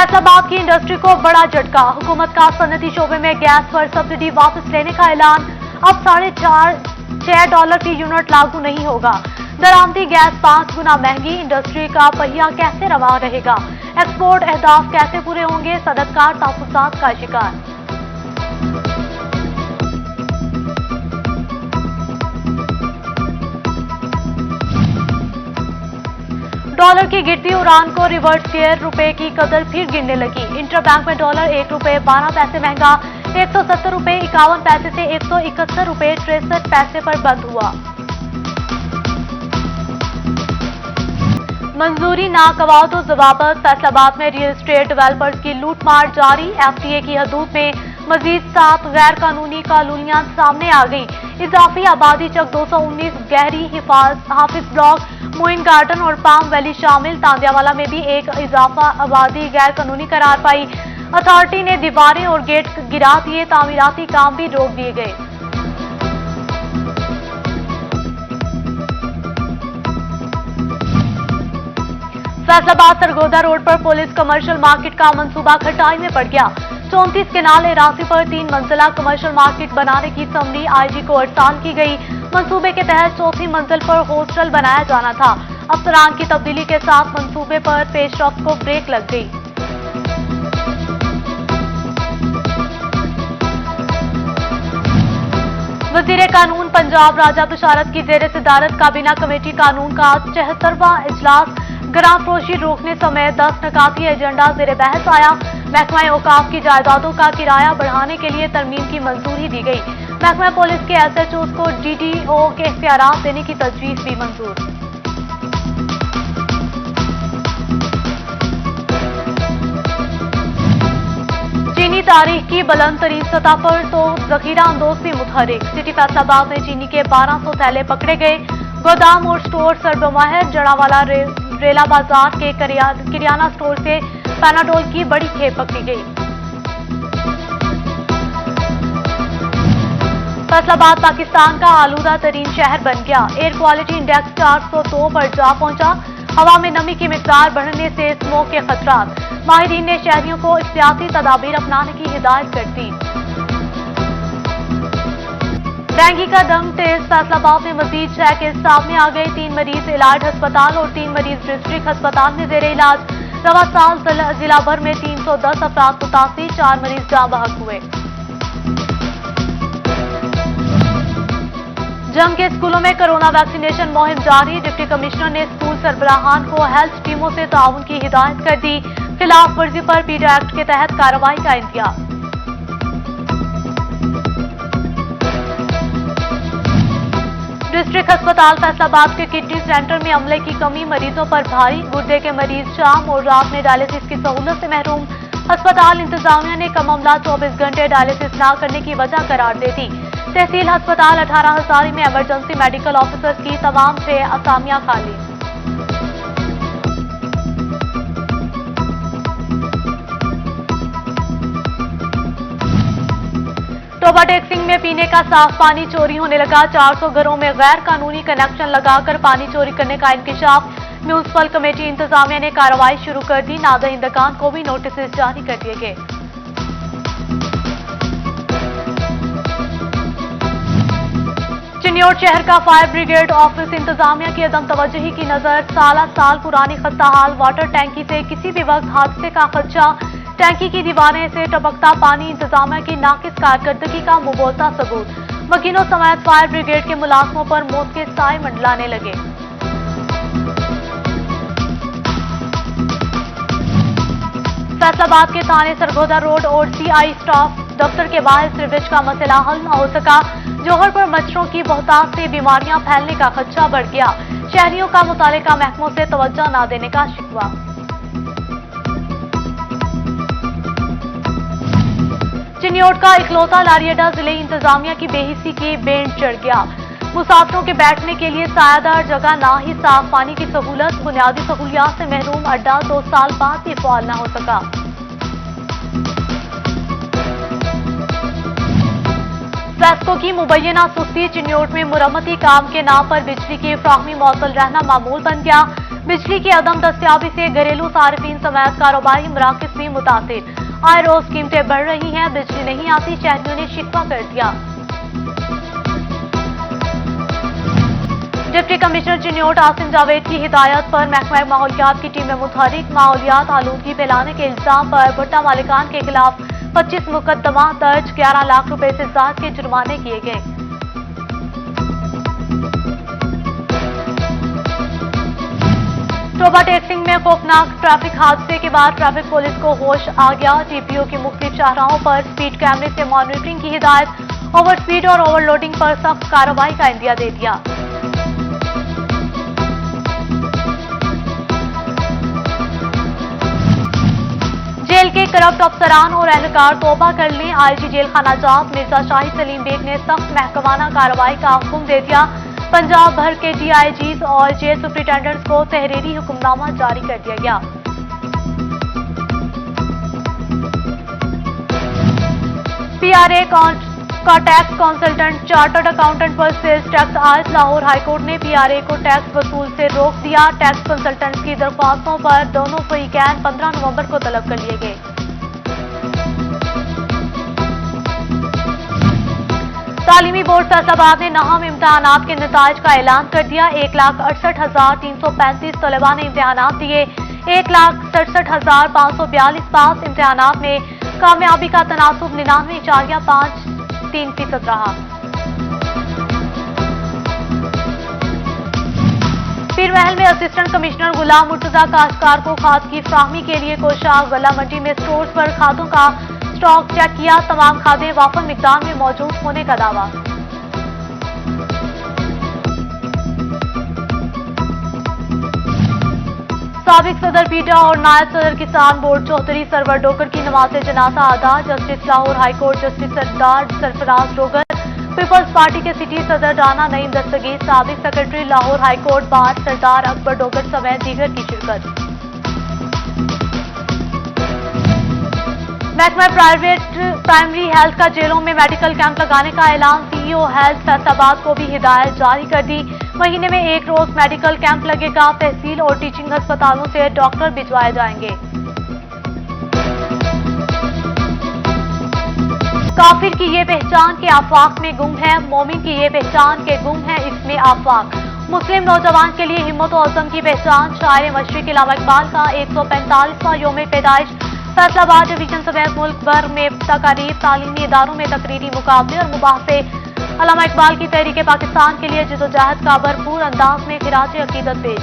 फैसलाबाद की इंडस्ट्री को बड़ा झटका। हुकूमत का सनती शोबे में गैस पर सब्सिडी वापस लेने का ऐलान। अब $6.5 फी यूनिट लागू नहीं होगा। दरामदी गैस 5 गुना महंगी। इंडस्ट्री का पहिया कैसे रवा रहेगा? एक्सपोर्ट अहदाफ कैसे पूरे होंगे? सनतकार तहफ्फुज़ात का शिकार। डॉलर की गिरती उड़ान को रिवर्स गियर। रुपए की कदर फिर गिरने लगी। इंटरबैंक में डॉलर ₹1.12 महंगा। 170 रुपए 51 पैसे से 171 रुपए 63 पैसे पर बंद हुआ। मंजूरी ना कवाओ तो जवाबत। फैसलाबाद में रियल एस्टेट डेवलपर्स की लूटमार जारी। एफटीए की हदूद में मजीद 7 गैर कानूनी कॉलोनियां सामने आ गई। इजाफी आबादी चक 219, गहरी हाफिज ब्लॉक, मोइन गार्डन और पाम वैली शामिल। तांदियावाला में भी एक इजाफा आबादी गैर कानूनी करार पाई। अथॉरिटी ने दीवारें और गेट गिरा दिए। तामीराती काम भी रोक दिए गए। फैसलाबाद सरगोदा रोड पर पुलिस कमर्शियल मार्केट का मंसूबा खटाई में पड़ गया। 34 केनाल रास्ते पर 3 मंजिला कमर्शियल मार्केट बनाने की समरी आईजी को अरसाल की गई। मंसूबे के तहत 4थी मंजिल पर हॉस्टल बनाया जाना था। अफसरान की तब्दीली के साथ मंसूबे पर पेशरफ्त को ब्रेक लग गई। वजीर कानून पंजाब राजा बशारत की जेर सदारत काबीना कमेटी कानून का 76वां इजलास। ग्राम फरोशी रोकने समय 10 नकाती एजेंडा जेर बहस आया। महकमा औकाफ की जायदादों का किराया बढ़ाने के लिए तरमीम की मंजूरी दी गई। महकमा पुलिस के SHOs को DDO के इख्तियारात देने की तजवीज भी मंजूर। चीनी तारीख की बुलंद तरीन सतह पर तो जखीरा अंदोज भी मुतहरिक। सिटी फैसलाबाद में चीनी के 1200 थैले पकड़े गए। गोदाम और स्टोर सरबमाहर। जड़ावाला रेला बाजार के किरियाना स्टोर से पैनाडोल की बड़ी खेप पकड़ी गई। फैसलाबाद पाकिस्तान का आलूदा तरीन शहर बन गया। एयर क्वालिटी इंडेक्स 402 पर जा पहुंचा। हवा में नमी की मिकदार बढ़ने से स्मोक के खतरात। माहिरीन ने शहरियों को एहतियाती तदाबीर अपनाने की हिदायत कर दी। डेंगू का दम तेज। फैसलाबाद में मजीद 6 केस सामने आ गए। 3 मरीज इलाज अस्पताल और 3 मरीज डिस्ट्रिक्ट अस्पताल में जेर इलाज। रवा साल जिला भर में 310 अफराद मुतासिर। 4 मरीज जाँ बहक हुए। जंग के स्कूलों में कोरोना वैक्सीनेशन मुहिम जारी। डिप्टी कमिश्नर ने स्कूल सरबराहान को हेल्थ टीमों से ताउन की हिदायत कर दी। खिलाफ वर्जी पर पीडा एक्ट के तहत कार्रवाई का इंतजाम। डिस्ट्रिक्ट अस्पताल फैसलाबाद के किडनी सेंटर में अमले की कमी मरीजों पर भारी। गुर्दे के मरीज शाम और रात में डायलिसिस की सहूलत से महरूम। अस्पताल इंतजामिया ने कम अमला 24 घंटे डायलिसिस न करने की वजह करार दे दी। तहसील अस्पताल 18 हजारी में इमरजेंसी मेडिकल ऑफिसर्स की तमाम 6 असामियां खाली। टोबा टेक्सिंग में पीने का साफ पानी चोरी होने लगा। 400 घरों में गैर कानूनी कनेक्शन लगाकर पानी चोरी करने का इंकशाफ। म्यूनिसिपल कमेटी इंतजामिया ने कार्रवाई शुरू कर दी। नादहिंदगान को भी नोटिस जारी कर दिए गए। चिन्योट शहर का फायर ब्रिगेड ऑफिस इंतजामिया की अदम तवज्जुही की नजर। साल पुरानी खस्ताहाल वाटर टैंकी से किसी भी वक्त हादसे का खदशा। टैंकी की दीवारें से टपकता पानी इंतजामिया की नाकिस कारकर्दगी का मुबोलता सबूत। मकीनों समेत फायर ब्रिगेड के मुलाजमों पर मौत के साए मंडलाने लगे। फैसलाबाद के थाने सरगोदा रोड और CI स्टाफ दफ्तर के बाहर सीवरेज का मसला हल न हो सका। जोहर पर मच्छरों की बहुतायत से बीमारियां फैलने का खदशा बढ़ गया। शहरियों का मुतालिका महकमों से तवज्जो न देने का शिकवा। चिन्योट का इकलौता लारी अड्डा जिले इंतजामिया की बेहिसी की बेंच चढ़ गया। मुसाफिरों के बैठने के लिए सायादार जगह ना ही साफ पानी की सहूलत। बुनियादी सहूलियात से महरूम अड्डा 2 साल बाद भी फाल न हो सका। फैस्को की मुबैना सुस्ती। चिन्योट में मुरम्मती काम के नाम पर बिजली की फ्राहमी मौतल रहना मामूल बन गया। बिजली की अदम दस्तियाबी से घरेलू सार्फिन समेत कारोबारी मराकज भी मुतासिर। आए रोज कीमतें बढ़ रही हैं, बिजली नहीं आती, शहरियों ने शिकवा कर दिया। डिप्टी कमिश्नर चिन्योट आसिम जावेद की हिदायत पर महकमा माहौलियात की टीमें मुतहरिक। माहौलियात आलूदगी फैलाने के इल्जाम पर भुट्टा मालिकान के खिलाफ 25 मुकदमा दर्ज, 11 लाख रुपए से ज्यादा के जुर्माने किए गए। टोबा टेक्सिंग में खौफनाक ट्रैफिक हादसे के बाद ट्रैफिक पुलिस को होश आ गया। टीपीओ की मुख्तलिफ शाहराहों पर स्पीड कैमरे से मॉनिटरिंग की हिदायत, ओवर स्पीड और ओवरलोडिंग पर सख्त कार्रवाई का इंदिया दे दिया। जेल के करप्ट अफसरान और एहलकार तौबा कर लें। आईजी जेल खाना जात मिर्जा शाहिद सलीम बेग ने सख्त महकमाना कार्रवाई का हुक्म दे दिया। पंजाब भर के डीआईजीज और जेल सुप्रिंटेंडेंट्स को तहरीरी हुक्मनामा जारी कर दिया गया। पीआरए का टैक्स कंसल्टेंट चार्टर्ड अकाउंटेंट पर सेल्स टैक्स आयत। लाहौर हाईकोर्ट ने पीआरए को टैक्स वसूल से रोक दिया। टैक्स कंसल्टेंट्स की दरख्वास्तों पर दोनों फरीकैन 15 नवंबर को तलब कर लिए गए। तालीमी बोर्ड फैसलाबाद ने नाहम इम्तहानात के नताइज का ऐलान कर दिया। 1,68,335 तलबा ने इम्तहानात दिए। 1,67,542 पास। इम्तहानात में कामयाबी का तनासुब 99.53% रहा। पीरमहल में असिस्टेंट कमिश्नर गुलाम मुर्तजा काश्तकार को खाद की फ्राहमी के लिए कोशाग गला मंडी में स्टोर्स पर खादों का स्टॉक चेक किया। तमाम खादें वाफर मिकदार में मौजूद होने का दावा। साबिक सदर पीटा और नायब सदर किसान बोर्ड चौधरी सरवर डोगर की नमाज जनाजा अदा। जस्टिस लाहौर हाईकोर्ट जस्टिस सरदार सरफराज डोगर, पीपल्स पार्टी के सिटी सदर राना नईम दस्तगीर, साबिक सेक्रेटरी लाहौर हाईकोर्ट बार सरदार अकबर डोगर समेत दीगर की शिरकत। महकमा प्राइमरी हेल्थ का जेलों में मेडिकल कैंप लगाने का ऐलान। सीईओ हेल्थ फैसलाबाद को भी हिदायत जारी कर दी। महीने में एक रोज मेडिकल कैंप लगेगा। तहसील और टीचिंग अस्पतालों से डॉक्टर भिजवाए जाएंगे। काफिर की ये पहचान के आफाक में गुम है, मोमिन की ये पहचान के गुम है इसमें आफाक। मुस्लिम नौजवान के लिए हिम्मत और अज़म की पहचान। शायर मशरिक़ अल्लामा इकबाल का 145वां यौम पैदाइश। फैसलाबाद डिवीजन समेत मुल्क भर में तकारीर, तालीमी इदारों में तकरीरी मुकाबले और मुबाहसे। अल्लामा इकबाल की तहरीक पाकिस्तान के लिए जदोजहद का भरपूर अंदाज में खिराज अकीदत पेश।